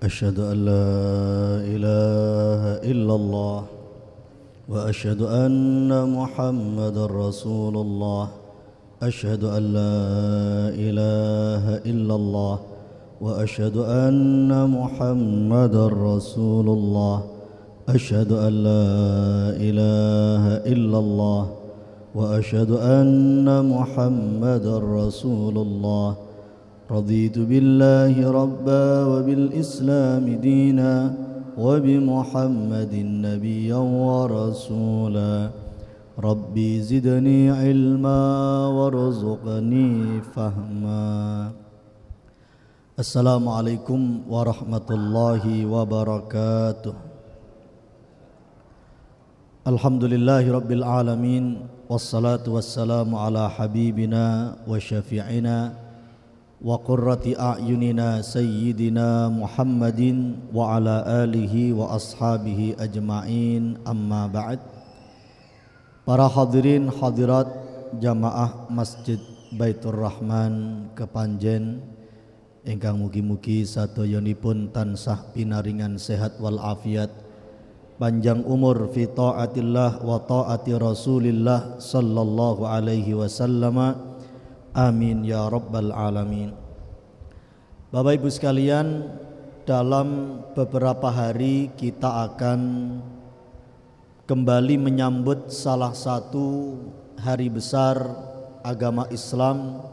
أشهد أن لا إله إلا الله وأشهد أن محمدا رسول الله أشهد أن لا إله إلا الله وأشهد أن محمدا رسول الله أشهد أن لا إله إلا الله وأشهد أن محمدا رسول الله رضيت بالله ربا وبالإسلام دينا وبمحمد نبيا ورسولا ربي زدني علما وارزقني فهما. السلام عليكم ورحمة الله وبركاته. الحمد لله رب العالمين والصلاة والسلام على حبيبنا وشفيعنا وقرة أعيننا سيدنا محمد وعلى آله وأصحابه أجمعين أما بعد. Para hadirin hadirat jamaah Masjid Baitur Rahman kepanjen ingkang mugi-mugi sadayonipun tansah pinaringan sehat wal afiat, panjang umur fi taatillah wa taati Rasulillah sallallahu alaihi wasallam. Amin ya rabbal alamin. Bapak Ibu sekalian, dalam beberapa hari kita akan kembali menyambut salah satu hari besar agama Islam,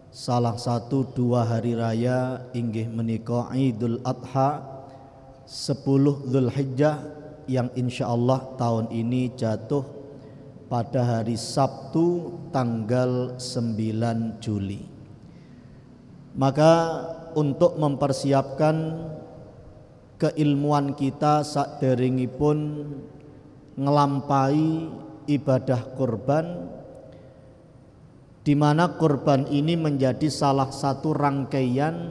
salah satu dua hari raya inggih menika Idul Adha 10 Dzulhijjah yang insyaallah tahun ini jatuh pada hari Sabtu tanggal 9 Juli. Maka untuk mempersiapkan keilmuan kita saderengipun ngelampahi ibadah kurban, di mana kurban ini menjadi salah satu rangkaian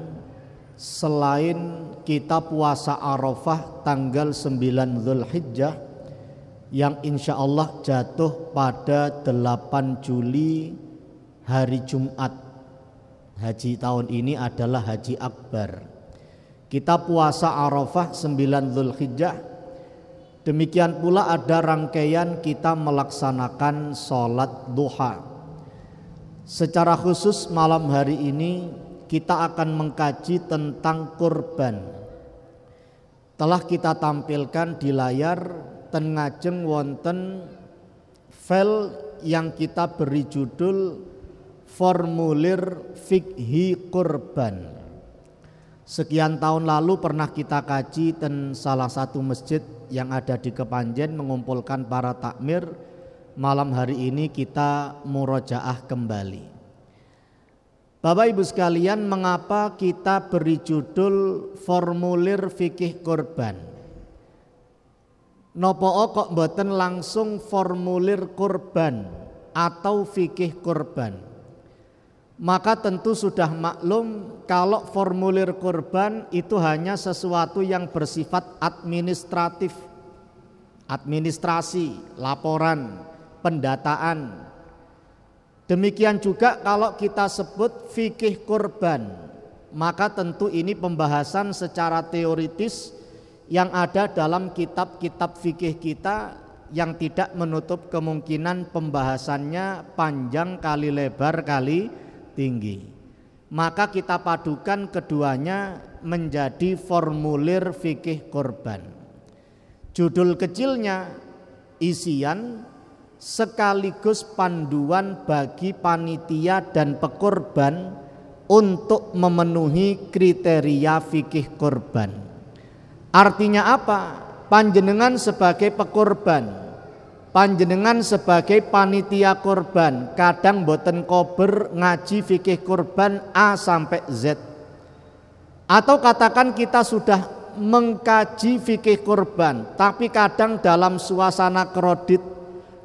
selain kita puasa Arafah tanggal 9 Dzulhijjah yang insya Allah jatuh pada 8 Juli hari Jumat. Haji tahun ini adalah Haji Akbar. Kita puasa Arafah 9 Dzulhijjah. Demikian pula ada rangkaian kita melaksanakan sholat duha. Secara khusus malam hari ini kita akan mengkaji tentang kurban. Telah kita tampilkan di layar ten ngajeng wonten file yang kita beri judul formulir fikhi kurban. Sekian tahun lalu pernah kita kaji ten salah satu masjid yang ada di Kepanjen mengumpulkan para takmir. Malam hari ini kita murojaah kembali. Bapak Ibu sekalian, mengapa kita beri judul formulir fikih kurban? Nopo kok mboten langsung formulir kurban atau fikih kurban? Maka tentu sudah maklum kalau formulir kurban itu hanya sesuatu yang bersifat administratif, administrasi, laporan, pendataan. Demikian juga kalau kita sebut fikih kurban, maka tentu ini pembahasan secara teoritis yang ada dalam kitab-kitab fikih kita yang tidak menutup kemungkinan pembahasannya panjang kali lebar kali tinggi. Maka kita padukan keduanya menjadi formulir fikih kurban. Judul kecilnya isian sekaligus panduan bagi panitia dan pekurban untuk memenuhi kriteria fikih kurban. Artinya apa? Panjenengan sebagai pekurban, panjenengan sebagai panitia kurban, kadang boten kober ngaji fikih kurban A sampai Z. Atau katakan kita sudah mengkaji fikih kurban, tapi kadang dalam suasana kredit,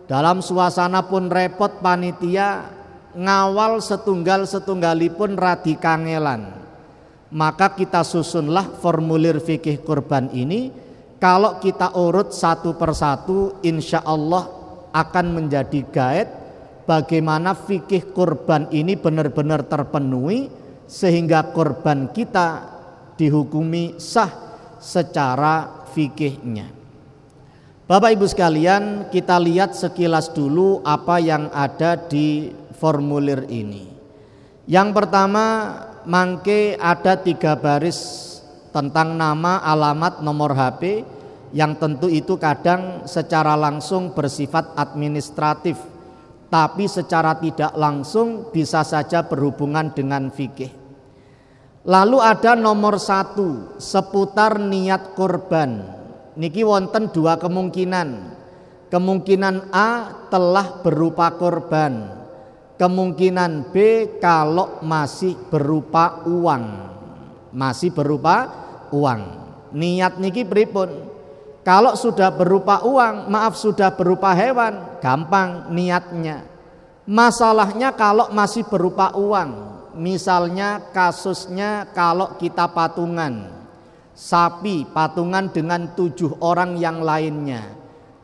dalam suasana pun repot panitia ngawal setunggalipun radi kangelan. Maka kita susunlah formulir fikih kurban ini. Kalau kita urut satu persatu, insya Allah akan menjadi guide bagaimana fikih kurban ini benar-benar terpenuhi, sehingga kurban kita dihukumi sah secara fikihnya. Bapak Ibu sekalian, kita lihat sekilas dulu apa yang ada di formulir ini. Yang pertama, mangke ada 3 baris tentang nama, alamat, nomor HP, yang tentu itu kadang secara langsung bersifat administratif, tapi secara tidak langsung bisa saja berhubungan dengan fikih. Lalu ada nomor 1 seputar niat kurban. Niki wonten 2 kemungkinan. Kemungkinan A telah berupa kurban. Kemungkinan B kalau masih berupa uang. Masih berupa uang. Niat niki pripun? Kalau sudah berupa uang, maaf sudah berupa hewan, gampang niatnya. Masalahnya kalau masih berupa uang. Misalnya kasusnya kalau kita patungan sapi, patungan dengan 7 orang yang lainnya.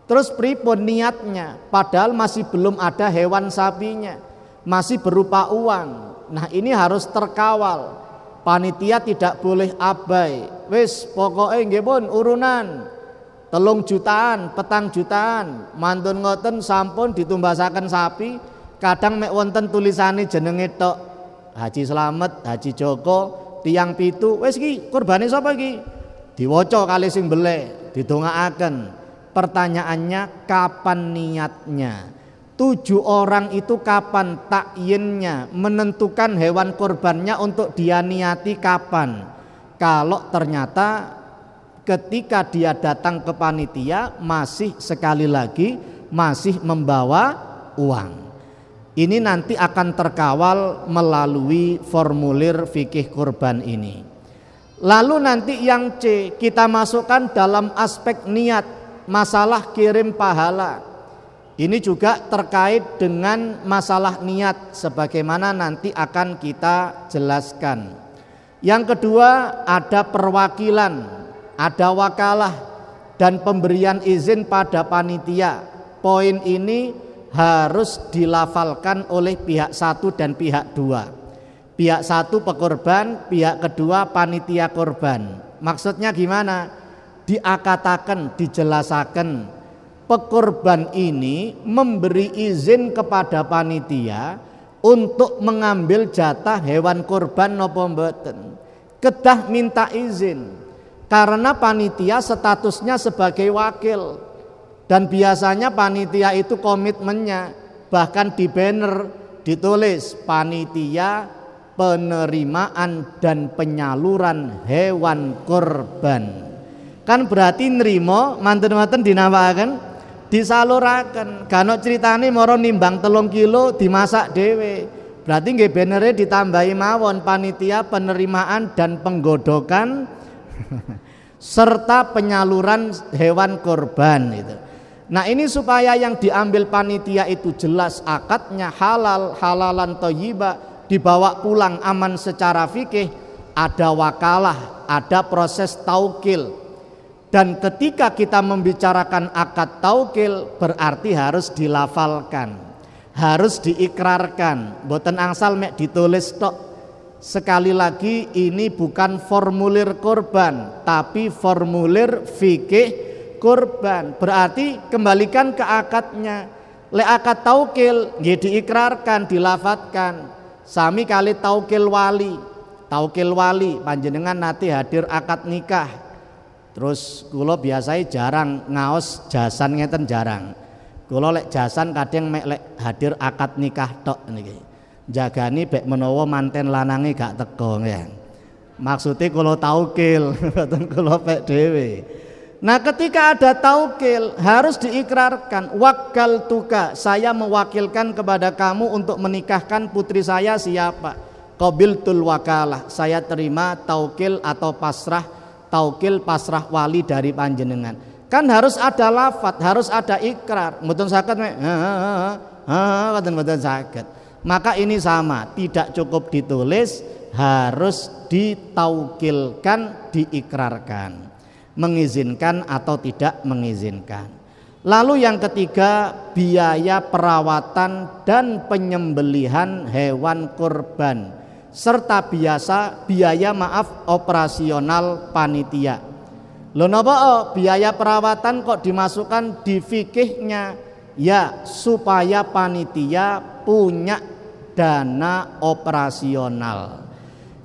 Terus pripun niatnya? Padahal masih belum ada hewan sapinya, masih berupa uang. Nah ini harus terkawal. Panitia tidak boleh abai. Wis pokoknya nggih pun urunan 3 jutaan, 4 jutaan, mantun ngoten sampun ditumbasaken sapi. Kadang mek wonten tulisane jenenge tok, Haji Slamet, Haji Joko, tiang pitu, wis iki kurbane sapa iki? Diwaca kali sing belek, didongaaken. Pertanyaannya kapan niatnya? 7 orang itu kapan takyinnya, menentukan hewan kurbannya untuk dia niati kapan? Kalau ternyata ketika dia datang ke panitia masih sekali lagi masih membawa uang. Ini nanti akan terkawal melalui formulir fikih kurban ini. Lalu nanti yang C kita masukkan dalam aspek niat, masalah kirim pahala. Ini juga terkait dengan masalah niat sebagaimana nanti akan kita jelaskan. Yang kedua ada perwakilan, ada wakalah dan pemberian izin pada panitia. Poin ini harus dilafalkan oleh pihak 1 dan pihak 2. Pihak 1 pekorban, pihak kedua panitia korban. Maksudnya gimana? Diakatakan, dijelasakan. Pekorban ini memberi izin kepada panitia untuk mengambil jatah hewan korban napa mboten. Kedah minta izin. Karena panitia statusnya sebagai wakil. Dan biasanya panitia itu komitmennya bahkan di banner ditulis panitia penerimaan dan penyaluran hewan kurban. Kan berarti nrimo mantun-mantun dinambahaken disaluraken. Gano ceritane moro nimbang 3 kilo dimasak dhewe. Berarti nggih bannere ditambahi mawon panitia penerimaan dan penggodokan serta penyaluran hewan kurban itu. Nah ini supaya yang diambil panitia itu jelas akadnya halal, halalan thayyibah, dibawa pulang aman secara fikih, ada wakalah, ada proses taukil. Dan ketika kita membicarakan akad taukil berarti harus dilafalkan, harus diikrarkan, mboten angsal mek ditulis tok. Sekali lagi ini bukan formulir kurban tapi formulir fikih kurban. Berarti kembalikan ke akadnya. Le akad taukil nggih diikrarkan, dilafatkan. Sami kali taukil wali. Taukil wali panjenengan nanti hadir akad nikah. Terus kula biasanya jarang ngaos jasan ngeten jarang. Kula lek jasan kadang mek lek hadir akad nikah tok niki. Jagani bek menawa manten lanange gak teko ya. Maksudnya kula taukil, mboten kula pek dhewe. Nah ketika ada taukil harus diikrarkan, wakal tuka, saya mewakilkan kepada kamu untuk menikahkan putri saya siapa. Qabiltul wakalah, saya terima taukil atau pasrah, taukil pasrah wali dari panjenengan. Kan harus ada lafadz, harus ada ikrar. Mboten saged mboten saged. Maka ini sama, tidak cukup ditulis, harus ditaukilkan, diikrarkan. Mengizinkan atau tidak mengizinkan. Lalu yang ketiga biaya perawatan dan penyembelihan hewan kurban serta biaya operasional panitia. Lho napa biaya perawatan kok dimasukkan di fikihnya? Ya, supaya panitia punya dana operasional.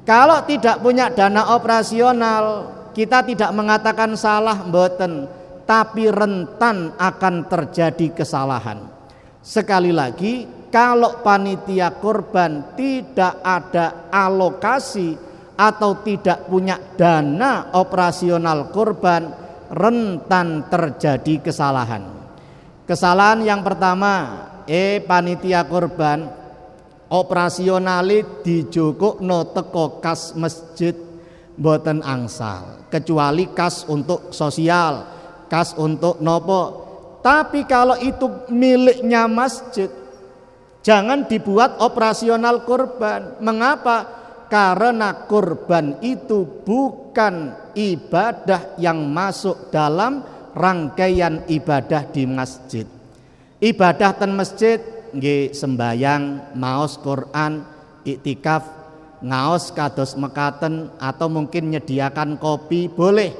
Kalau tidak punya dana operasional, kita tidak mengatakan salah mboten, tapi rentan akan terjadi kesalahan. Sekali lagi, kalau panitia kurban tidak ada alokasi atau tidak punya dana operasional kurban, rentan terjadi kesalahan. Kesalahan yang pertama, panitia kurban operasionali dijukukno teko kas masjid mboten angsal, kecuali kas untuk sosial, kas untuk nopo. Tapi kalau itu miliknya masjid, jangan dibuat operasional kurban. Mengapa? Karena kurban itu bukan ibadah yang masuk dalam rangkaian ibadah di masjid. Ibadah ten masjid nggih sembayang, maos Quran, iktikaf, ngaos kados mekaten, atau mungkin menyediakan kopi boleh.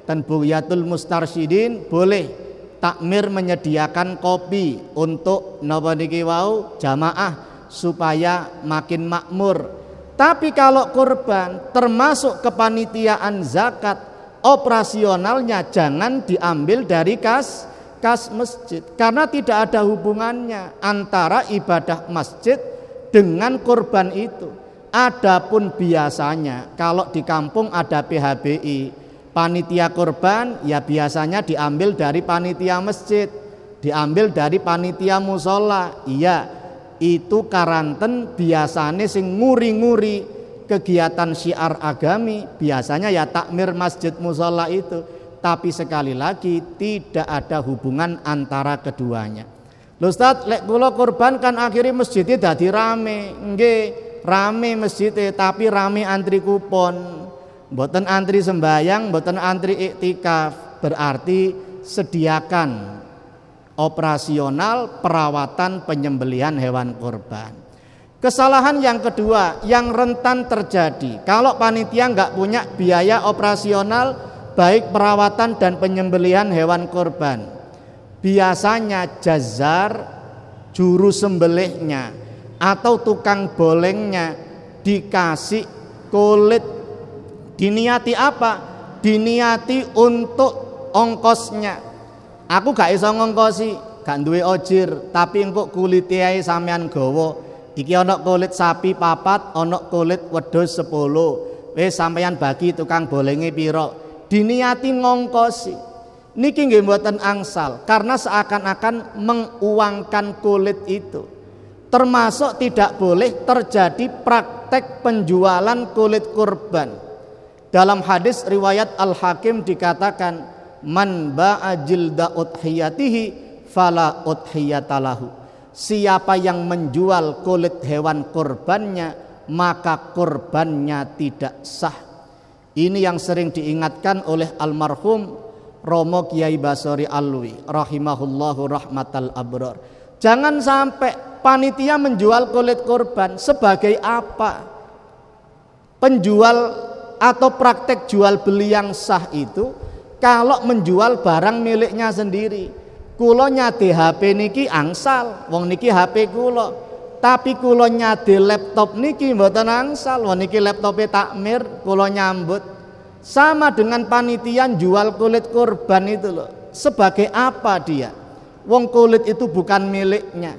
Ten Bughyatul Mustarsyidin boleh takmir menyediakan kopi untuk napa niki wau jamaah supaya makin makmur. Tapi kalau kurban termasuk kepanitiaan zakat, operasionalnya jangan diambil dari kas masjid, karena tidak ada hubungannya antara ibadah masjid dengan kurban itu. Adapun biasanya kalau di kampung ada PHBI, panitia kurban, ya biasanya diambil dari panitia masjid, diambil dari panitia musola. Iya, itu karanten biasanya sing nguri-nguri kegiatan syiar agami, biasanya ya takmir masjid musola itu. Tapi sekali lagi tidak ada hubungan antara keduanya. Lho Ustaz, lek kula kurban kan akhirnya masjidnya dadi rame. Nggih, rame masjidnya tapi rame antri kupon. Mboten antri sembayang, mboten antri iktikaf. Berarti sediakan operasional perawatan penyembelihan hewan kurban. Kesalahan yang kedua yang rentan terjadi kalau panitia nggak punya biaya operasional baik perawatan dan penyembelihan hewan kurban. Biasanya jazar, juru sembelihnya atau tukang bolengnya dikasih kulit. Diniati apa? Diniati untuk ongkosnya. Aku gak iso ngongkosi, gak duwe ojir, tapi engko kulite ae sampean gawa. Iki ana kulit sapi 4, ana kulit wedhus 10. Wis sampean bagi tukang bolenge pira. Diniati ngongkosi. Niki nggih mboten angsal, karena seakan-akan menguangkan kulit itu. Termasuk tidak boleh terjadi praktek penjualan kulit kurban. Dalam hadis riwayat Al-Hakim dikatakan, man ba'a jilda udhiyatihi fala udhiyatalahu. Siapa yang menjual kulit hewan kurbannya, maka kurbannya tidak sah. Ini yang sering diingatkan oleh almarhum Romo Kiai Basori Alwi rahimahullahu rahmatal abrar. Jangan sampai panitia menjual kulit kurban. Sebagai apa? Penjual atau praktek jual beli yang sah itu kalau menjual barang miliknya sendiri. Kulo nyade HP niki angsal, wong niki HP kulo. Tapi kulo nyade laptop niki mboten angsal, wong niki laptope takmir, kulo nyambut. Sama dengan panitia jual kulit kurban itu loh. Sebagai apa dia? Wong kulit itu bukan miliknya.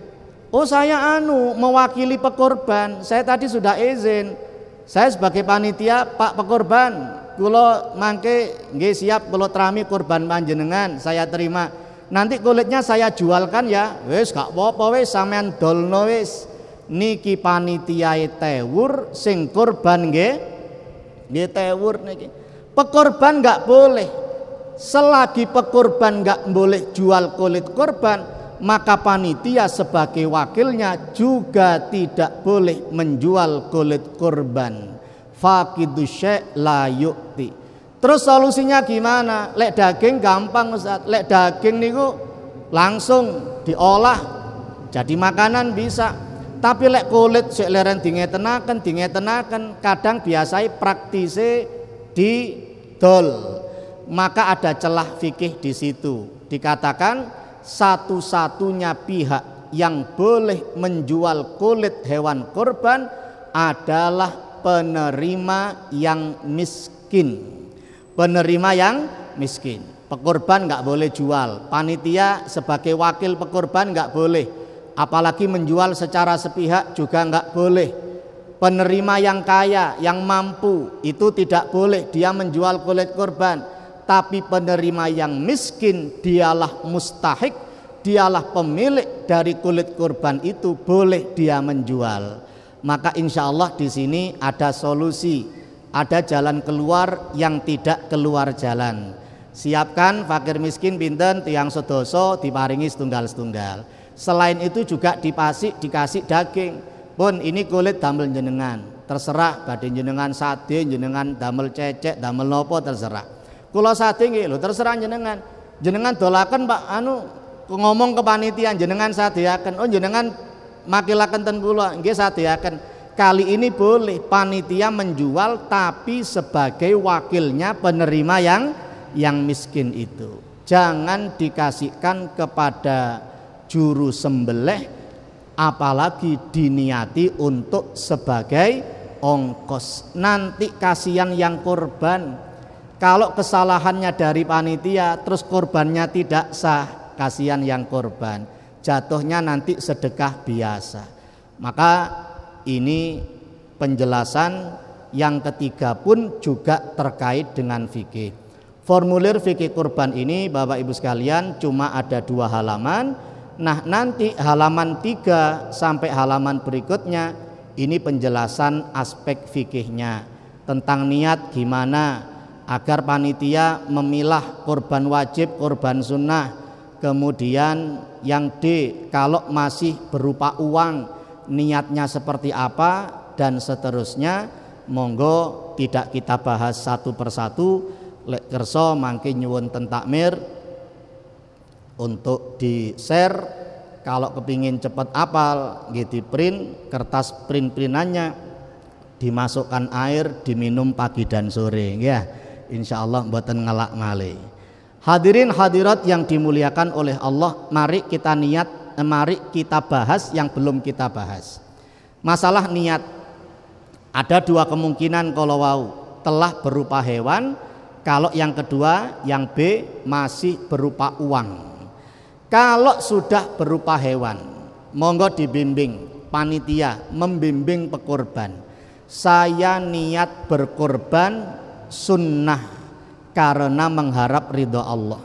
Oh saya mewakili pekurban. Saya tadi sudah izin. Saya sebagai panitia Pak pekurban, kulo mangke nggih siap kulo trami kurban panjenengan, saya terima. Nanti kulitnya saya jualkan ya. Wis gak apa-apa wis sampean dolno wis. Niki panitiae tewur, sing kurban nggih tewur niki. Pekurban gak boleh. Selagi pekurban gak boleh jual kulit kurban, maka panitia sebagai wakilnya juga tidak boleh menjual kulit kurban. Faqidu syai' la yu'ti. Terus solusinya gimana? Lek daging gampang Ustaz. Lek daging niku langsung diolah jadi makanan bisa. Tapi lek kulit sik leren dingetenaken kadang biasai praktise didol. Maka ada celah fikih di situ. Dikatakan satu-satunya pihak yang boleh menjual kulit hewan kurban adalah penerima yang miskin. Penerima yang miskin. Pekurban nggak boleh jual. Panitia sebagai wakil pekurban nggak boleh. Apalagi menjual secara sepihak juga nggak boleh. Penerima yang kaya, yang mampu itu tidak boleh dia menjual kulit kurban. Tapi penerima yang miskin dialah mustahik, dialah pemilik dari kulit kurban itu, boleh dia menjual. Maka insya Allah di sini ada solusi, ada jalan keluar yang tidak keluar jalan. Siapkan fakir miskin pinten tiang sedoso diparingi setunggal-setunggal. Selain itu juga dikasih daging. Pun ini kulit damel jenengan, terserah badhe jenengan sate, jenengan damel cecek, damel nopo terserah. Kula sate nggih lho terserah jenengan. Jenengan dolaken Pak ngomong ke panitia jenengan sadeaken. Oh jenengan makilaken ten kula nggih sadeaken. Kali ini boleh panitia menjual tapi sebagai wakilnya penerima yang miskin itu. Jangan dikasihkan kepada juru sembelih apalagi diniati untuk sebagai ongkos. Nanti kasihan yang korban. Kalau kesalahannya dari panitia terus korbannya tidak sah, kasihan yang korban. Jatuhnya nanti sedekah biasa. Maka ini penjelasan yang ketiga pun juga terkait dengan fikih. Formulir fikih kurban ini Bapak Ibu sekalian cuma ada 2 halaman. Nah nanti halaman 3 sampai halaman berikutnya ini penjelasan aspek fikihnya. Tentang niat gimana agar panitia memilah kurban wajib, kurban sunnah. Kemudian yang D kalau masih berupa uang niatnya seperti apa dan seterusnya. Monggo tidak kita bahas satu persatu. Lek kerso mangke nyuwun ten takmir untuk di share. Kalau kepingin cepat apal nggih di print kertas print-printannya dimasukkan air diminum pagi dan sore ya. Insyaallah mboten ngelak malih. Hadirin hadirat yang dimuliakan oleh Allah, mari kita mari kita bahas yang belum kita bahas. Masalah niat ada 2 kemungkinan kalau wau telah berupa hewan, kalau yang kedua yang B masih berupa uang. Kalau sudah berupa hewan, monggo dibimbing panitia membimbing pekurban. Saya niat berkorban sunnah karena mengharap ridho Allah.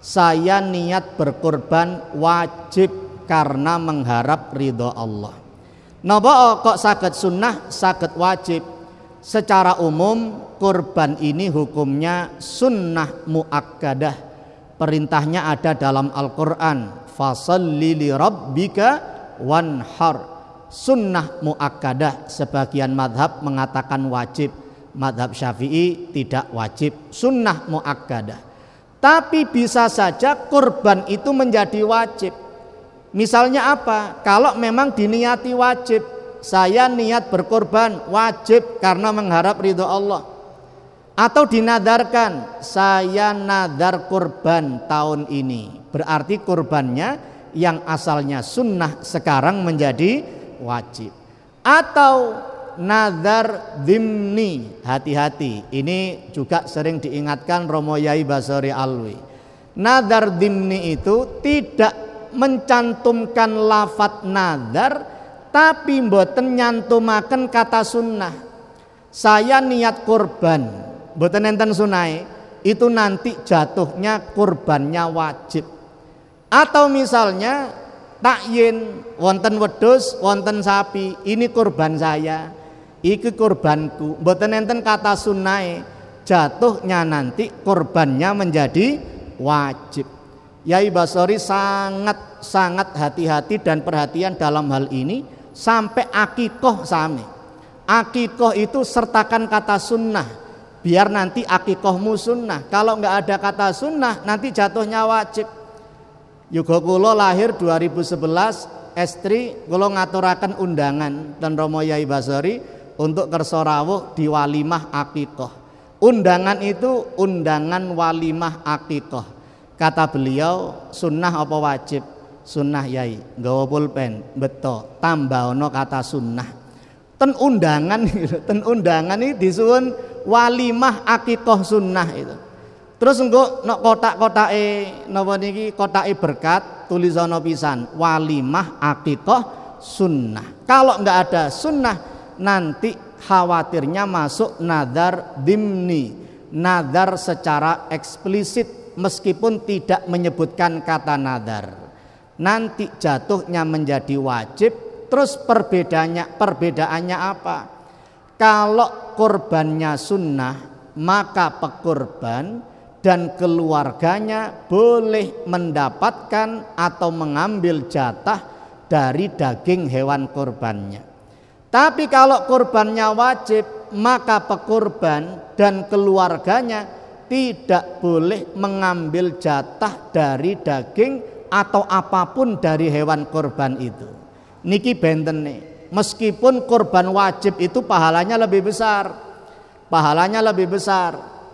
Saya niat berkorban wajib karena mengharap ridho Allah. Napa kok saged sunnah, saged wajib? Secara umum kurban ini hukumnya sunnah muakkadah. Perintahnya ada dalam Al-Qur'an, fasholli li rabbika wanhar. Sunnah muakkadah, sebagian madhab mengatakan wajib, madhab Syafi'i tidak wajib, sunnah muakkadah. Tapi bisa saja kurban itu menjadi wajib. Misalnya apa? Kalau memang diniati wajib, saya niat berkorban wajib karena mengharap ridho Allah. Atau dinadarkan, saya nadar kurban tahun ini, berarti kurbannya yang asalnya sunnah sekarang menjadi wajib. Atau nadar dhimni, hati-hati, ini juga sering diingatkan Romo Yai Basori Alwi. Nadar dhimni itu tidak mencantumkan lafadz nadar, tapi mboten nyantumaken kata sunnah. Saya niat kurban, mboten enten sunai, itu nanti jatuhnya kurbannya wajib. Atau misalnya takyin, wonten wedhus, wonten sapi, ini kurban saya, iki kurbanku, mboten enten kata sunai, jatuhnya nanti kurbannya menjadi wajib. Yai Basori sangat hati-hati dan perhatian dalam hal ini, sampai akikoh sami. Akikoh itu sertakan kata sunnah, biar nanti akikohmu sunnah. Kalau nggak ada kata sunnah nanti jatuhnya wajib. Yuga kula lahir 2011, estri kula ngaturaken undangan ten Romo Yai Basori untuk kersa rawuh di walimah akikah. Undangan itu undangan walimah akikah. Kata beliau, sunnah apa wajib? Sunnah Yai. Nggawa pulpen, beto tambahno kata sunnah. Ten undangan ini disuwun walimah akikah sunnah itu. Terus engko nek kotak-kotake napa niki kotake berkat tulisana pisan walimah akikah sunnah. Kalau enggak ada sunnah nanti khawatirnya masuk nadar dimni, nadar secara eksplisit meskipun tidak menyebutkan kata nadar. Nanti jatuhnya menjadi wajib. Terus perbedaannya apa? Kalau korbannya sunnah, maka pekorban dan keluarganya boleh mendapatkan atau mengambil jatah dari daging hewan korbannya. Tapi kalau korbannya wajib, maka pekorban dan keluarganya tidak boleh mengambil jatah dari daging atau apapun dari hewan korban itu. Niki benten nih, meskipun korban wajib itu pahalanya lebih besar.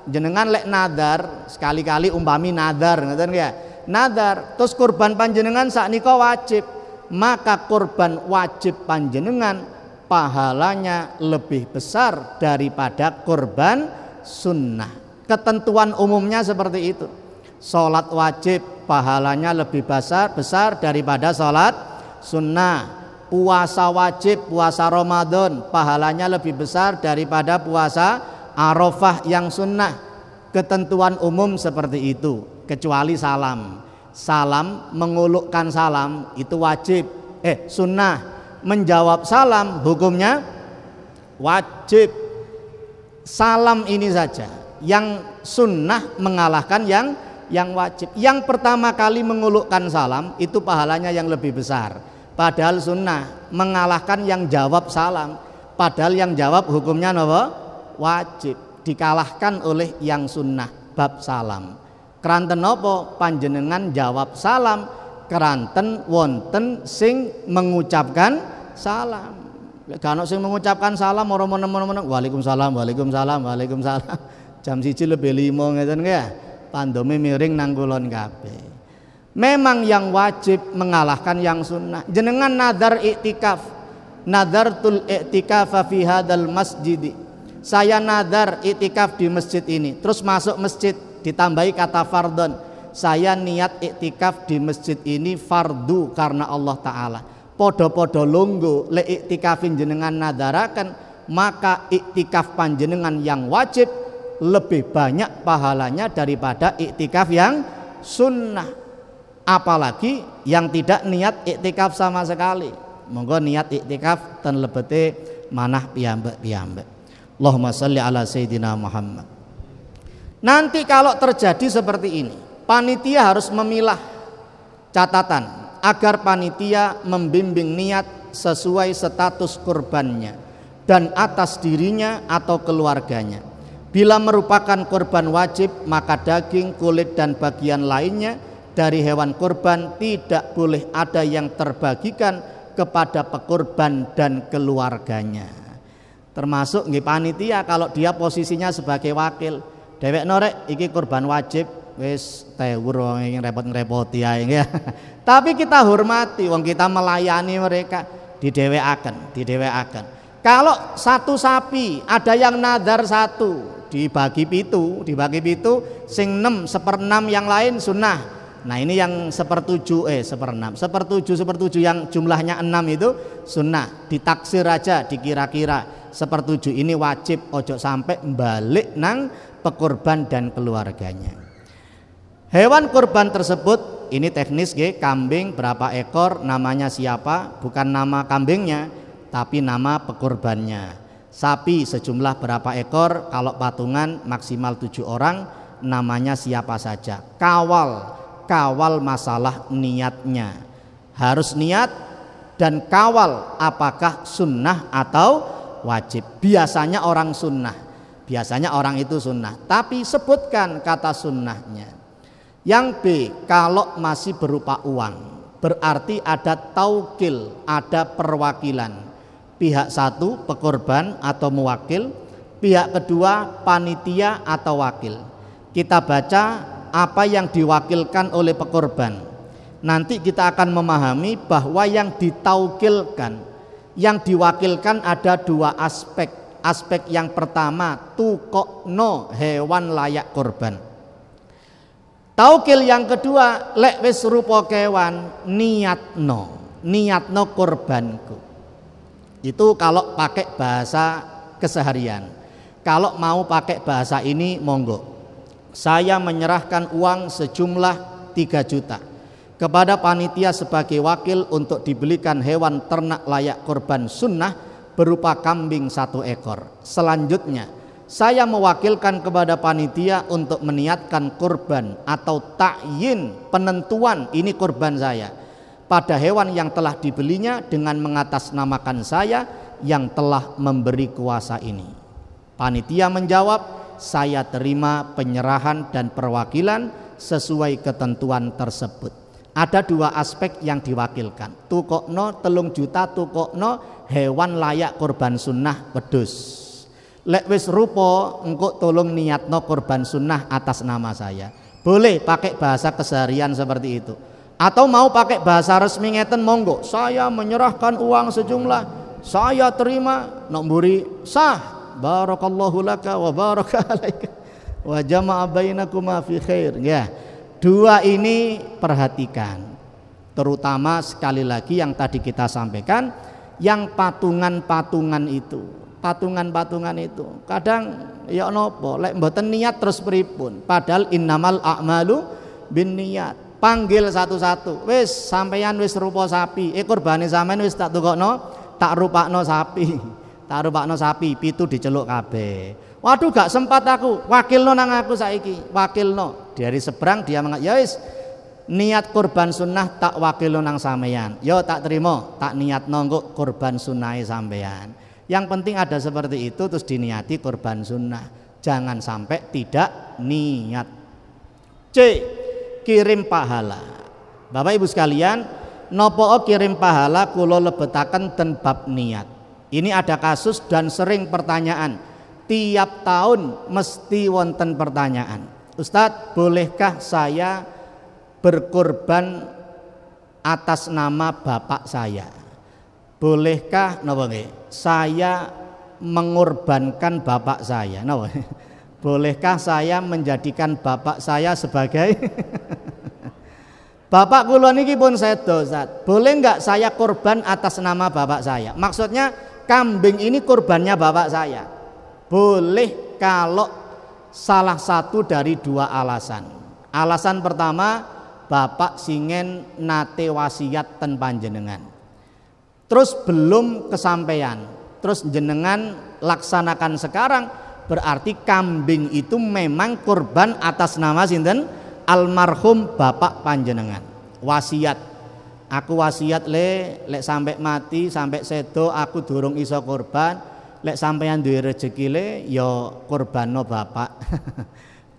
Jenengan lek nadar sekali-kali umpami nadar ngoten ya. Nadar terus kurban panjenengan saknika wajib, maka kurban wajib panjenengan pahalanya lebih besar daripada kurban sunnah. Ketentuan umumnya seperti itu. Salat wajib pahalanya lebih besar daripada salat sunnah. Puasa wajib, puasa Ramadan pahalanya lebih besar daripada puasa Arafah yang sunnah. Ketentuan umum seperti itu, kecuali salam. Salam, mengulukkan salam itu wajib, sunnah. Menjawab salam hukumnya wajib. Salam ini saja yang sunnah mengalahkan yang wajib. Yang pertama kali mengulukkan salam itu pahalanya yang lebih besar, padahal sunnah mengalahkan yang jawab salam, padahal yang jawab hukumnya apa? Wajib, dikalahkan oleh yang sunnah bab salam. Keranten napa panjenengan jawab salam, keranten wonten sing mengucapkan salam. Lek ana sing mengucapkan salam ora menem-menem Waalaikumsalam. Jam 1:05 ngeten ya. Pandome miring nang kulon kabeh. Memang yang wajib mengalahkan yang sunnah. Jenengan nadar iktikaf. Nadartul i'tikafa fi hadzal masjid. Saya nadar iktikaf di masjid ini. Terus masuk masjid ditambahi kata fardhon. Saya niat iktikaf di masjid ini fardu karena Allah Ta'ala. Podo-podo longgo le iktikafin jenengan nadarakan, maka iktikaf panjenengan yang wajib lebih banyak pahalanya daripada iktikaf yang sunnah. Apalagi yang tidak niat iktikaf sama sekali. Monggo niat iktikaf ten lebete manah piyambak. Allahumma sholli ala Sayyidina Muhammad. Nanti kalau terjadi seperti ini, panitia harus memilah catatan agar panitia membimbing niat sesuai status kurbannya dan atas dirinya atau keluarganya. Bila merupakan kurban wajib, maka daging, kulit dan bagian lainnya dari hewan kurban tidak boleh ada yang terbagikan kepada pekurban dan keluarganya. Termasuk nggih panitia kalau dia posisinya sebagai wakil. Dewek norek iki kurban wajib wis tewur wong repot-repoti ae ya. Tapi kita hormati wong kita melayani mereka, didewekaken. Kalau satu sapi ada yang nadar satu dibagi pitu sing 6/6 yang lain sunnah. Nah ini yang sepertujuh yang jumlahnya 6 itu sunnah. Ditaksir aja dikira-kira sepertujuh ini wajib, ojo sampai balik nang pekurban dan keluarganya. Hewan kurban tersebut ini teknis kambing berapa ekor, namanya siapa, bukan nama kambingnya tapi nama pekurbannya. Sapi sejumlah berapa ekor, kalau patungan maksimal 7 orang, namanya siapa saja. Kawal masalah niatnya, harus niat dan kawal apakah sunnah atau wajib. Biasanya orang itu sunnah, tapi sebutkan kata sunnahnya. Yang B, kalau masih berupa uang, Berarti ada taukil, ada perwakilan. Pihak satu pekorban atau mewakil, pihak kedua panitia atau wakil. Kita baca apa yang diwakilkan oleh pekorban. Nanti kita akan memahami bahwa yang ditaukilkan, yang diwakilkan ada dua aspek. Aspek yang pertama tukokno hewan layak korban. Taukil yang kedua lek wis rupa kewan niatno korbanku. Itu kalau pakai bahasa keseharian. Kalau mau pakai bahasa ini monggo. Saya menyerahkan uang sejumlah 3 juta kepada panitia sebagai wakil untuk dibelikan hewan ternak layak korban sunnah berupa kambing 1 ekor. Selanjutnya saya mewakilkan kepada panitia untuk meniatkan kurban atau takyin penentuan ini kurban saya pada hewan yang telah dibelinya dengan mengatasnamakan saya yang telah memberi kuasa ini. Panitia menjawab, saya terima penyerahan dan perwakilan sesuai ketentuan tersebut. Ada 2 aspek yang diwakilkan. Tukokno 3 juta tukokno hewan layak kurban sunnah wedhus. Lek wis rupa engko tolong niatno kurban sunnah atas nama saya. Boleh pakai bahasa keseharian seperti itu. Atau mau pakai bahasa resmi ngeten monggo. Saya menyerahkan uang sejumlah, saya terima nok mburi sah. Barakallahu laka wa baraka alaika wa jama'a bainakuma fi khair. Ya. 2 ini perhatikan. Terutama sekali lagi yang tadi kita sampaikan, yang patungan-patungan itu. Patungan-patungan itu kadang ya nopo lek mboten niat terus pripun, padahal innamal a'malu binniyat. Panggil satu-satu, wis sampeyan wis rupa sapi, kurbane sampean wis tak tukokno, tak rupakno sapi, tak rupakno sapi, 7 diceluk kabeh. Waduh gak sempat aku, wakilno nang aku saiki, wakilno. Dari seberang dia mengatakan, ya wis niat kurban sunnah tak wakilno nang sampeyan. Yo tak terima, tak niatno engko kurban sunnahe sampeyan. Yang penting ada seperti itu terus diniati kurban sunnah. Jangan sampai tidak niat. C. Kirim pahala. Bapak Ibu sekalian, nopo kirim pahala kula lebetaken ten bab niat. Ini ada kasus dan sering pertanyaan. Tiap tahun mesti wonten pertanyaan. Ustadz, bolehkah saya berkorban atas nama bapak saya? Bolehkah napa nggih? Saya mengorbankan bapak saya. Napa? Bolehkah saya menjadikan bapak saya sebagai bapak kula niki pun sedo, Ustaz. Boleh enggak saya korban atas nama bapak saya? Maksudnya kambing ini korbannya bapak saya. Boleh kalau salah satu dari 2 alasan. Alasan pertama, bapak singen nate wasiat ten panjenengan. Terus belum kesampaian, terus jenengan laksanakan sekarang, berarti kambing itu memang korban atas nama sinten almarhum bapak panjenengan. Wasiat, aku wasiat lek sampai mati sampai sedo aku durung iso korban, lek sampeyan duwe rezeki ya korbanno bapak.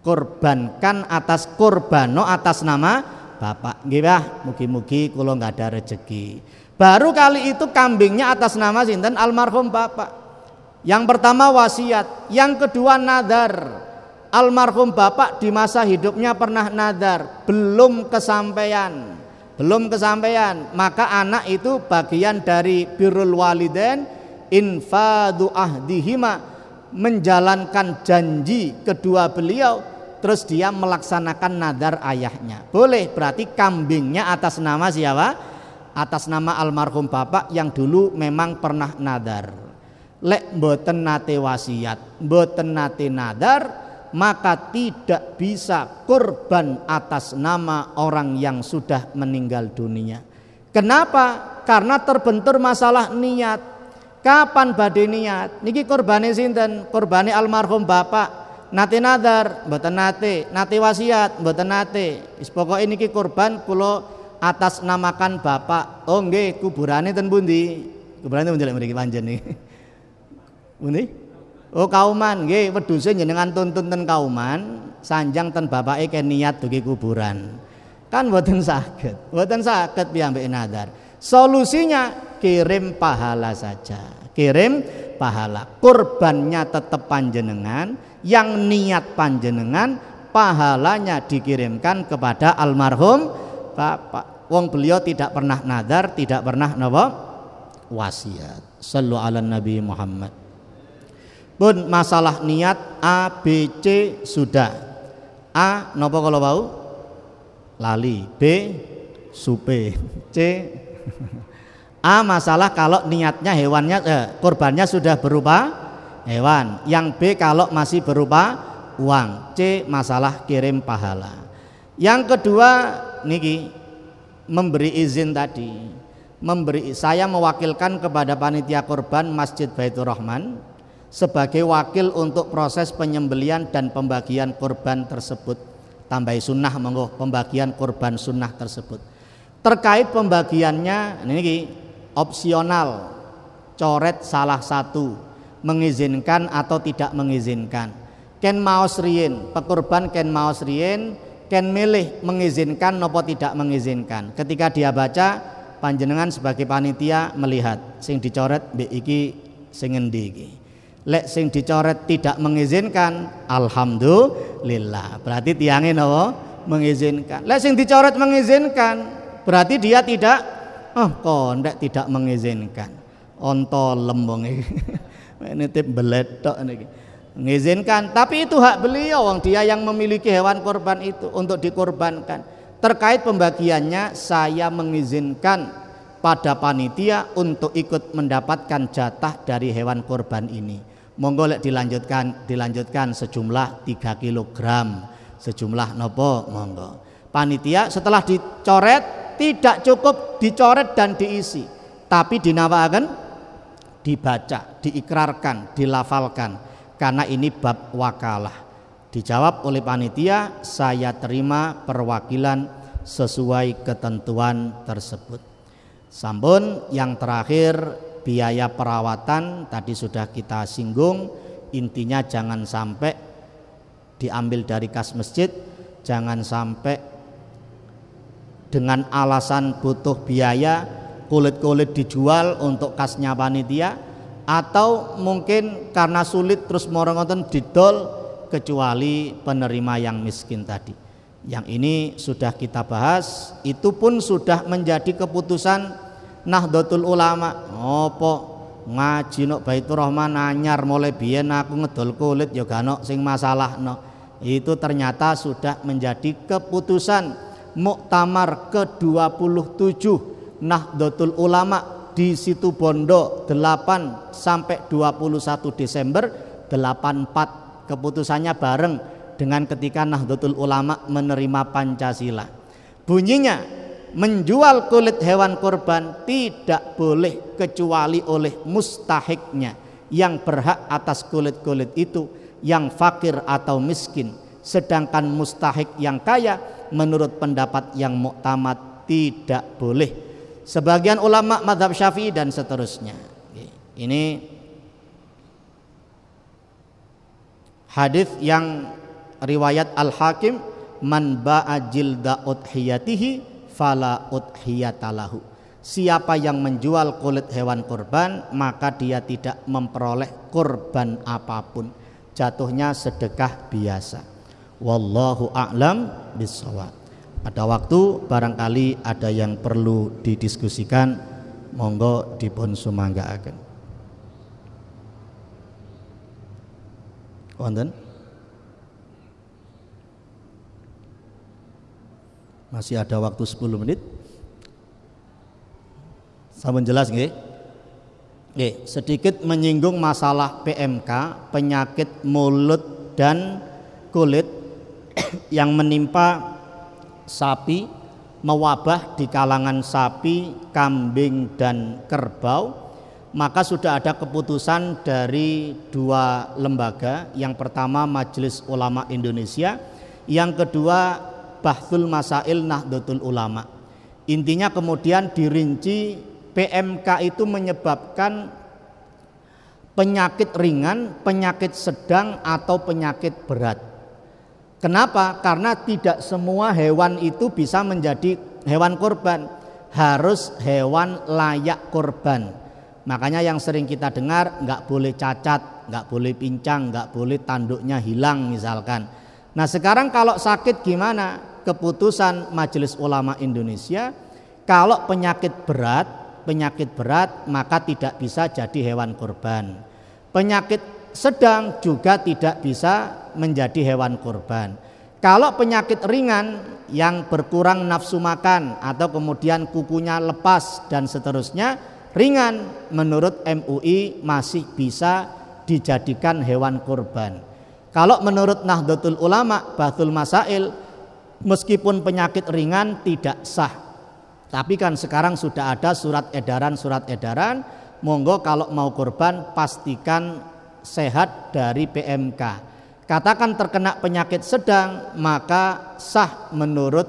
Korbankan atas korbano atas nama bapak. Nggih Pak, mugi-mugi kula nggak ada rezeki. Baru kali itu kambingnya atas nama sinten almarhum bapak. Yang pertama wasiat, yang kedua nadar. Almarhum bapak di masa hidupnya pernah nadar, belum kesampaian. Maka anak itu bagian dari birrul walidain, infadu ahdihima, menjalankan janji kedua beliau, terus dia melaksanakan nadar ayahnya. Boleh, berarti kambingnya atas nama siapa? Atas nama almarhum bapak yang dulu memang pernah nadar. Lek mboten nate wasiat, mboten nate nadar, maka tidak bisa kurban atas nama orang yang sudah meninggal dunia. Kenapa? Karena terbentur masalah niat. Kapan badhe niat? Niki kurbane sinten? Kurbane almarhum bapak. Nate nadar, mboten nate. Nate wasiat, mboten nate. Wis pokoke niki kurban kula atas namakan bapak. Oh nggih, kuburane ten pundi? Kuburane ten pundi lek mriki panjen niki. Pundi? Oh Kauman, nggih wedhuse jenengan tuntun ten Kauman, sanjang ten bapake ke niat dugi kuburan. Kan mboten saged piyambake nazar. Solusinya kirim pahala saja. Kirim pahala. Kurbannya tetap panjenengan, yang niat panjenengan, pahalanya dikirimkan kepada almarhum bapak. Wong beliau tidak pernah nazar, tidak pernah napa wasiat. Shallu ala Nabi Muhammad. Pun masalah niat A, B, C sudah. A napa kalau bau? Lali. B supe. C A masalah kalau niatnya hewannya kurbannya sudah berupa hewan. Yang B kalau masih berupa uang. C masalah kirim pahala. Yang kedua niki memberi izin tadi. Saya mewakilkan kepada panitia kurban Masjid Baitur Rahman sebagai wakil untuk proses penyembelian dan pembagian kurban tersebut. Tambahi sunnah monggo, pembagian kurban sunnah tersebut. Terkait pembagiannya ini opsional, coret salah satu, mengizinkan atau tidak mengizinkan. Ken maos riyin, pekurban ken maos riyin, ken milih mengizinkan nopo tidak mengizinkan. Ketika dia baca, panjenengan sebagai panitia melihat sing dicoret mbek iki sing endi iki. Lek sing dicoret tidak mengizinkan, alhamdulillah. Berarti tiange napa? Mengizinkan. Lek sing dicoret mengizinkan, berarti dia tidak kondek tidak mengizinkan. Onto lembong iki. Nitip beletok niki. Mengizinkan, tapi itu hak beliau, wong dia yang memiliki hewan kurban itu untuk dikurbankan. Terkait pembagiannya, saya mengizinkan pada panitia untuk ikut mendapatkan jatah dari hewan kurban ini. Monggo lek dilanjutkan sejumlah 3 kg, sejumlah nopo monggo. Panitia setelah dicoret tidak cukup dicoret dan diisi, tapi dinamakan, dibaca, diikrarkan, dilafalkan, karena ini bab wakalah. Dijawab oleh panitia, saya terima perwakilan sesuai ketentuan tersebut. Sampun yang terakhir biaya perawatan tadi sudah kita singgung, intinya jangan sampai diambil dari kas masjid, jangan sampai dengan alasan butuh biaya kulit-kulit dijual untuk kasnya panitia, atau mungkin karena sulit terus moro ngoten didol, kecuali penerima yang miskin tadi. Yang ini sudah kita bahas, itu pun sudah menjadi keputusan Nahdlatul Ulama. Apa ngaji nok Baitur Rahman anyar mulai biyen aku ngedol kulit ya gak ono sing masalahno. Itu ternyata sudah menjadi keputusan Muktamar ke-27 Nahdlatul Ulama di Situbondo 8 sampai 21 Desember 84. Keputusannya bareng dengan ketika Nahdlatul Ulama menerima Pancasila. Bunyinya, menjual kulit hewan kurban tidak boleh kecuali oleh mustahiknya, yang berhak atas kulit-kulit itu, yang fakir atau miskin. Sedangkan mustahik yang kaya menurut pendapat yang muktamad tidak boleh. Sebagian ulama mazhab Syafi'i dan seterusnya. Ini hadis yang riwayat Al-Hakim, man ba'a jilda udhiyatihi fala udhiyatalahu. Siapa yang menjual kulit hewan kurban, maka dia tidak memperoleh kurban apapun, jatuhnya sedekah biasa. Wallahu a'lam bishawab. Ada waktu barangkali ada yang perlu didiskusikan, monggo dipun sumanggaaken. Wonten? Masih ada waktu 10 menit. Sampun jelas nggih? Nggih, sedikit menyinggung masalah PMK, penyakit mulut dan kulit yang menimpa sapi, mewabah di kalangan sapi, kambing dan kerbau. Maka sudah ada keputusan dari 2 lembaga. Yang pertama Majelis Ulama Indonesia, yang kedua Bahthul Masail Nahdlatul Ulama. Intinya kemudian dirinci, PMK itu menyebabkan penyakit ringan, penyakit sedang atau penyakit berat. Kenapa? Karena tidak semua hewan itu bisa menjadi hewan kurban, harus hewan layak kurban. Makanya yang sering kita dengar nggak boleh cacat, nggak boleh pincang, nggak boleh tanduknya hilang misalkan. Nah sekarang kalau sakit gimana? Keputusan Majelis Ulama Indonesia, kalau penyakit berat maka tidak bisa jadi hewan kurban. Penyakit sedang juga tidak bisa menjadi hewan kurban. Kalau penyakit ringan yang berkurang nafsu makan atau kemudian kukunya lepas dan seterusnya, ringan, menurut MUI masih bisa dijadikan hewan kurban. Kalau menurut Nahdlatul Ulama Bahthul Masail, meskipun penyakit ringan tidak sah. Tapi kan sekarang sudah ada surat edaran, monggo kalau mau kurban pastikan sehat dari PMK. Katakan terkena penyakit sedang, maka sah menurut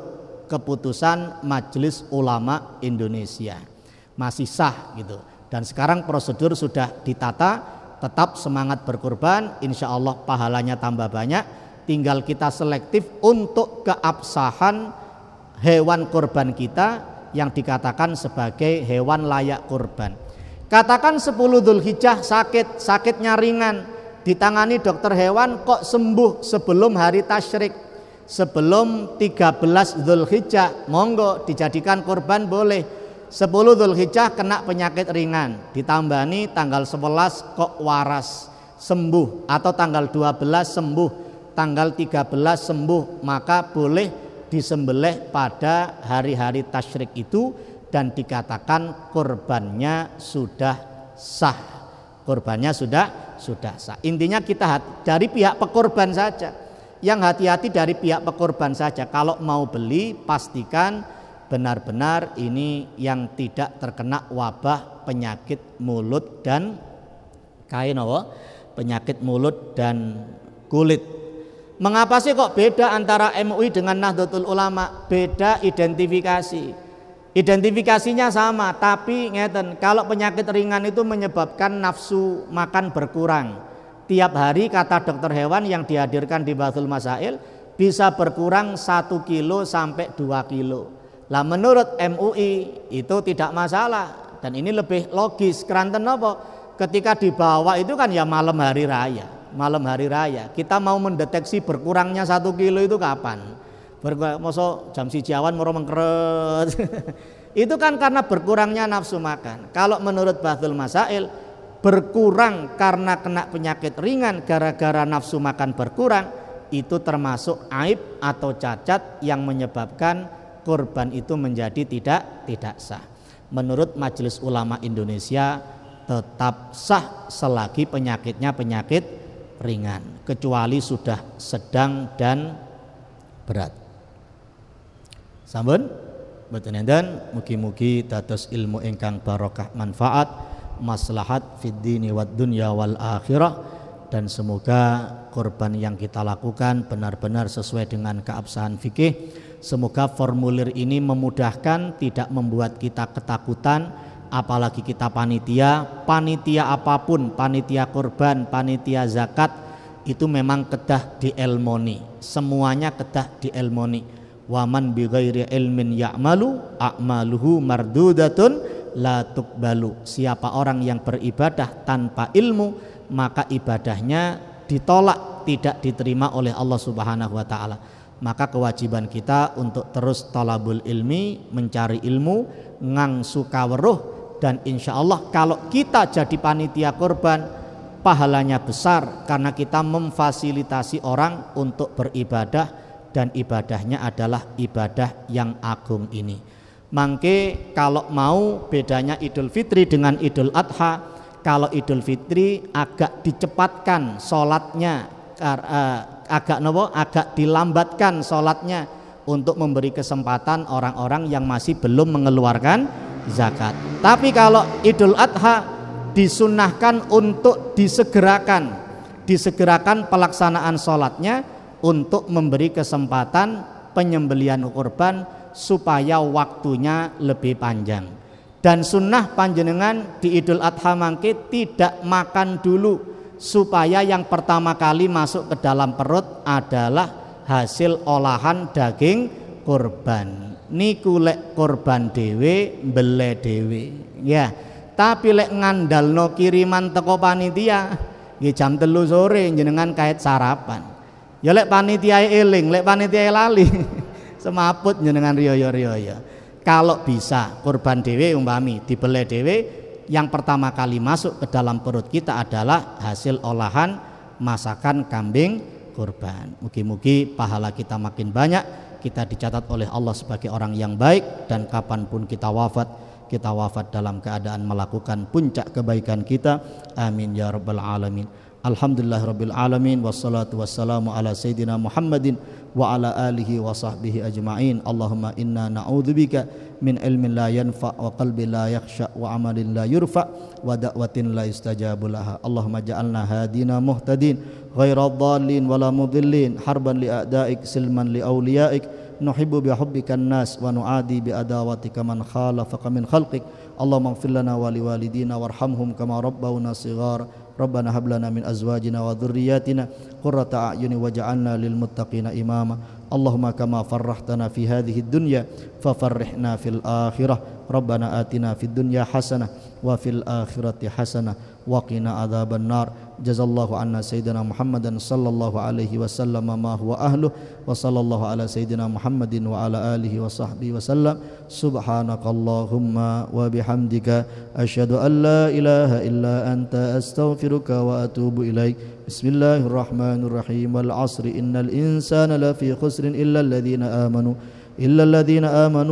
keputusan Majelis Ulama Indonesia. Masih sah gitu. Dan sekarang prosedur sudah ditata, tetap semangat berkurban, insya Allah pahalanya tambah banyak. Tinggal kita selektif untuk keabsahan hewan kurban kita yang dikatakan sebagai hewan layak kurban. Katakan 10 Dzulhijjah sakitnya ringan, ditangani dokter hewan kok sembuh sebelum hari tasyrik, sebelum 13 Dzulhijjah, monggo dijadikan kurban boleh. 10 Dzulhijjah kena penyakit ringan, ditambani tanggal 11 kok waras sembuh, atau tanggal 12 sembuh, tanggal 13 sembuh, maka boleh disembelih pada hari-hari tasyrik itu dan dikatakan kurbannya sudah sah. Kurbannya sudah sah. Intinya kita dari pihak pekurban saja. Yang hati-hati dari pihak pekurban saja. Kalau mau beli pastikan benar-benar ini yang tidak terkena wabah penyakit mulut dan penyakit mulut dan kulit. Mengapa sih kok beda antara MUI dengan Nahdlatul Ulama? Beda identifikasi. Identifikasinya sama, tapi ngeten, kalau penyakit ringan itu menyebabkan nafsu makan berkurang. Tiap hari kata dokter hewan yang dihadirkan di Bahthul Masail bisa berkurang 1 kilo sampai 2 kilo. Lah menurut MUI itu tidak masalah, dan ini lebih logis. Keranten apa? Ketika dibawa itu kan ya malam hari raya. Kita mau mendeteksi berkurangnya 1 kilo itu kapan? Masa jam 1 awan moro mengkeret. Itu kan karena berkurangnya nafsu makan. Kalau menurut Bahthul Masail, berkurang karena kena penyakit ringan gara-gara nafsu makan berkurang, itu termasuk aib atau cacat yang menyebabkan kurban itu menjadi tidak sah. Menurut Majelis Ulama Indonesia tetap sah selagi penyakitnya penyakit ringan, kecuali sudah sedang dan berat. Sampun mboten enten, mugi-mugi dados ilmu ingkang barokah manfaat maslahat fid dini wad dunya wal akhirah, dan semoga kurban yang kita lakukan benar-benar sesuai dengan keabsahan fikih. Semoga formulir ini memudahkan, tidak membuat kita ketakutan, apalagi kita panitia apapun, panitia kurban, panitia zakat, itu memang kedah dielmoni, semuanya kedah dielmoni. Waman bighairi ilmin ya'malu a'maluhu mardudatun la tuqbalu. Siapa orang yang beribadah tanpa ilmu, maka ibadahnya ditolak, tidak diterima oleh Allah Subhanahu wa taala. Maka kewajiban kita untuk terus talabul ilmi, mencari ilmu, ngangsu kaweruh, dan insya Allah kalau kita jadi panitia kurban, pahalanya besar karena kita memfasilitasi orang untuk beribadah, dan ibadahnya adalah ibadah yang agung ini. Mangke kalau mau bedanya Idul Fitri dengan Idul Adha, kalau Idul Fitri agak dicepatkan sholatnya, agak dilambatkan sholatnya untuk memberi kesempatan orang-orang yang masih belum mengeluarkan zakat. Tapi kalau Idul Adha disunnahkan untuk disegerakan pelaksanaan sholatnya untuk memberi kesempatan penyembelihan kurban supaya waktunya lebih panjang. Dan sunnah panjenengan di Idul Adha mangke tidak makan dulu, supaya yang pertama kali masuk ke dalam perut adalah hasil olahan daging kurban. Niku lek kurban dhewe mbele dhewe ya. Tapi lek ngandalno kiriman teko panitia nggih jam 3 sore jenengan kait sarapan. Ya lek panitia eling, lek panitia lali semaput jenengan riyo-riyo. Kalau bisa kurban dhewe umpami dibele dhewe, yang pertama kali masuk ke dalam perut kita adalah hasil olahan masakan kambing kurban. Mugi-mugi pahala kita makin banyak, kita dicatat oleh Allah sebagai orang yang baik, dan kapanpun kita wafat dalam keadaan melakukan puncak kebaikan kita. Amin ya rabbal alamin. Alhamdulillahirabbil alamin, wassalatu wassalamu ala sayyidina Muhammadin wa ala alihi wa sahbihi ajma'in. Allahumma inna na'udzubika min ilmin la yanfa wa qalbin la yakhsha wa amalin la yurfa wa da'watin la yustajabu laha. Allahumma ja'alna hadina muhtadin ghaira dhallin wala mudillin harban li a'daik silman li awliyaik nuhibbu bi hubbikan nas wa nu'adi bi adawatika man khalafaka min khalqik. Allahumma ighfir lana wa liwalidina warhamhum kama rabbawna shighara. Rabbana hab lana min azwajina wa dhurriyyatina qurrata a'yuni waj'alna lil muttaqina imama. Allahumma kama farrahtana fi hadhihi dunya fafarrihna fil akhirah. Rabbana atina fid dunya hasanah wa fil akhirati hasanah wa qina adzaban nar. Jazallahu anna sayyidina Muhammadan sallallahu alaihi wasallam ma huwa ahluh wa sallallahu ala sayyidina Muhammadin wa ala alihi wa sahbihi wasallam. Subhanakallahumma wa bihamdika asyhadu an la ilaha illa anta astaghfiruka wa atubu ilaik. Bismillahirrahmanirrahim. Wal 'asri innal insana lafi khusrin illa alladhina amanu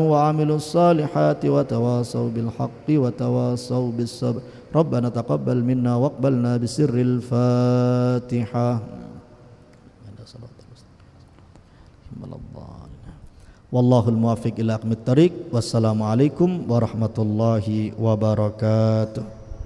wa 'amilus salihati wa tawasaw bil haqqi wa tawasaw bis sabr. Rabbana taqabbal minna waqbalna bisirril Fatihah. Wallahul muwaffiq ila aqwamit thariq. Wassalamualaikum warahmatullahi wabarakatuh.